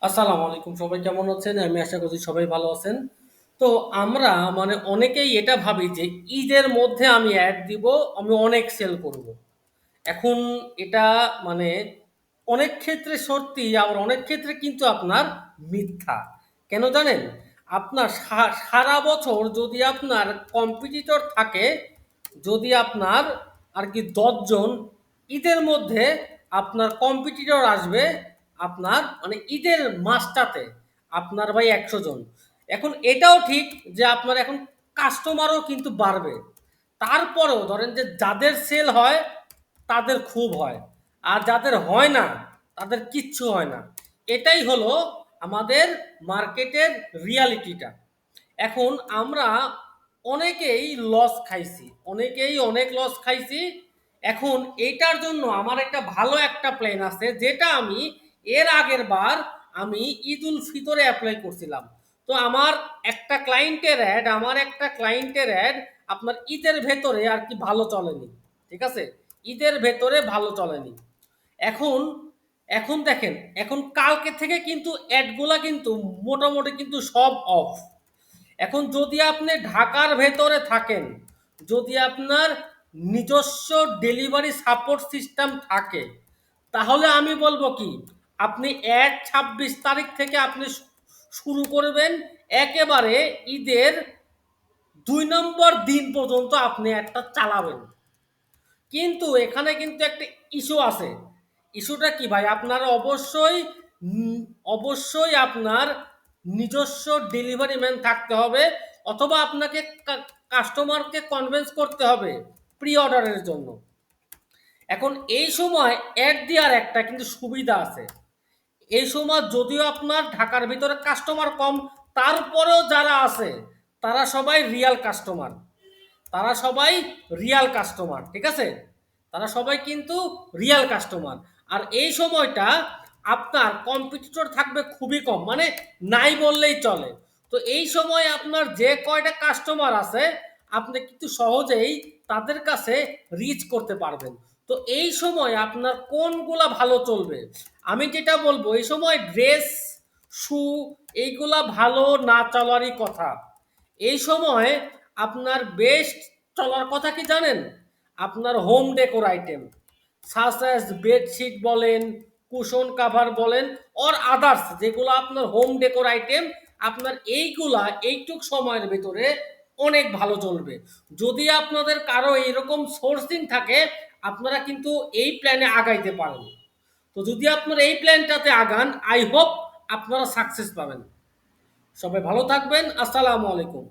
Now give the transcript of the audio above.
আসসালামু আলাইকুম। সবাই কেমন আছেন? আমি আশা করছি সবাই ভালো আছেন। তো আমরা অনেকেই এটা ভাবি যে ঈদের মধ্যে আমি অ্যাড দিব, আমি অনেক সেল করব। এখন এটা মানে অনেক ক্ষেত্রে সত্যি, আবার অনেক ক্ষেত্রে কিন্তু আপনার মিথ্যা। কেন জানেন? আপনার সারা বছর যদি আপনার কম্পিটিটর থাকে, যদি আপনার আর কি ১০ জন, ঈদের মধ্যে আপনার কম্পিটিটর আসবে আপনার ঈদের মাসটাতে আপনার ভাই ১০০ জন। এখন এটাও ঠিক যে আপনার এখন কাস্টমারও কিন্তু বাড়বে। তারপরেও ধরেন যে যাদের সেল হয় তাদের খুব হয়, আর যাদের হয় না তাদের কিচ্ছু হয় না। এটাই হলো আমাদের মার্কেটের রিয়ালিটিটা। এখন আমরা অনেকেই লস খাইছি, অনেকেই অনেক লস খাইছি। এখন এইটার জন্য আমার একটা ভালো একটা প্ল্যান আছে, যেটা আমি এর আগের বার আমি ঈদ উল ফিতরে অ্যাপ্লাই করছিলাম। তো আমার একটা ক্লায়েন্টের অ্যাড আপনার ঈদের ভেতরে আর কি ভালো চলেনি। ঠিক আছে, ঈদের ভেতরে ভালো চলেনি। এখন এখন দেখেন, এখন কালকে থেকে কিন্তু অ্যাডগুলা কিন্তু মোটামুটি কিন্তু সব অফ। এখন যদি আপনি ঢাকার ভেতরে থাকেন, যদি আপনার নিজস্ব ডেলিভারি সাপোর্ট সিস্টেম থাকে, তাহলে আমি বলবো কি, আপনি ১-২৬ তারিখ থেকে আপনি শুরু করবেন, একেবারে ঈদের ২ নম্বর দিন পর্যন্ত আপনি একটা চালাবেন। কিন্তু এখানে কিন্তু একটা ইস্যু আছে। ইস্যুটা কি ভাই? আপনার অবশ্যই আপনার নিজস্ব ডেলিভারি ম্যান থাকতে হবে, অথবা আপনাকে কাস্টমারকে কনভিন্স করতে হবে প্রি অর্ডারের জন্য। এখন এই সময় অ্যাড দেওয়ার একটা কিন্তু সুবিধা আছে। এই সময় যদিও আপনার ঢাকার ভিতরে কাস্টমার কম, তারপরেও যারা আছে তারা সবাই রিয়াল কাস্টমার, তারা সবাই রিয়াল কাস্টমার। ঠিক আছে, তারা সবাই কিন্তু রিয়াল কাস্টমার। আর এই সময়টা আপনার কম্পিটিটর থাকবে খুবই কম, মানে নাই বললেই চলে। তো এই সময় আপনার যে কয়টা কাস্টমার আছে, আপনি কিন্তু সহজেই তাদের কাছে রিচ করতে পারবেন। তো এই সময় আপনার কোনগুলা ভালো চলবে? আমি যেটা বলবো, এই সময় ড্রেস, শু, এইগুলা ভালো না চলারই কথা। এই সময় আপনার বেস্ট চলার কথা কি জানেন? আপনার home decor item, such as bedsheet বলেন, কুশন কাভার বলেন, অর আদার্স যেগুলো আপনার হোম ডেকোর আইটেম, আপনার এইগুলা এইটুক সময়ের ভিতরে অনেক ভালো চলবে। যদি আপনাদের কারো এইরকম সোর্সিং থাকে, আপনারা কিন্তু এই প্ল্যানে আগাইতে পারেন। তো যদি আপনারা এই প্ল্যানটাতে আগান, আই হোপ আপনারা সাকসেস পাবেন। সবাই ভালো থাকবেন। আসসালামু আলাইকুম।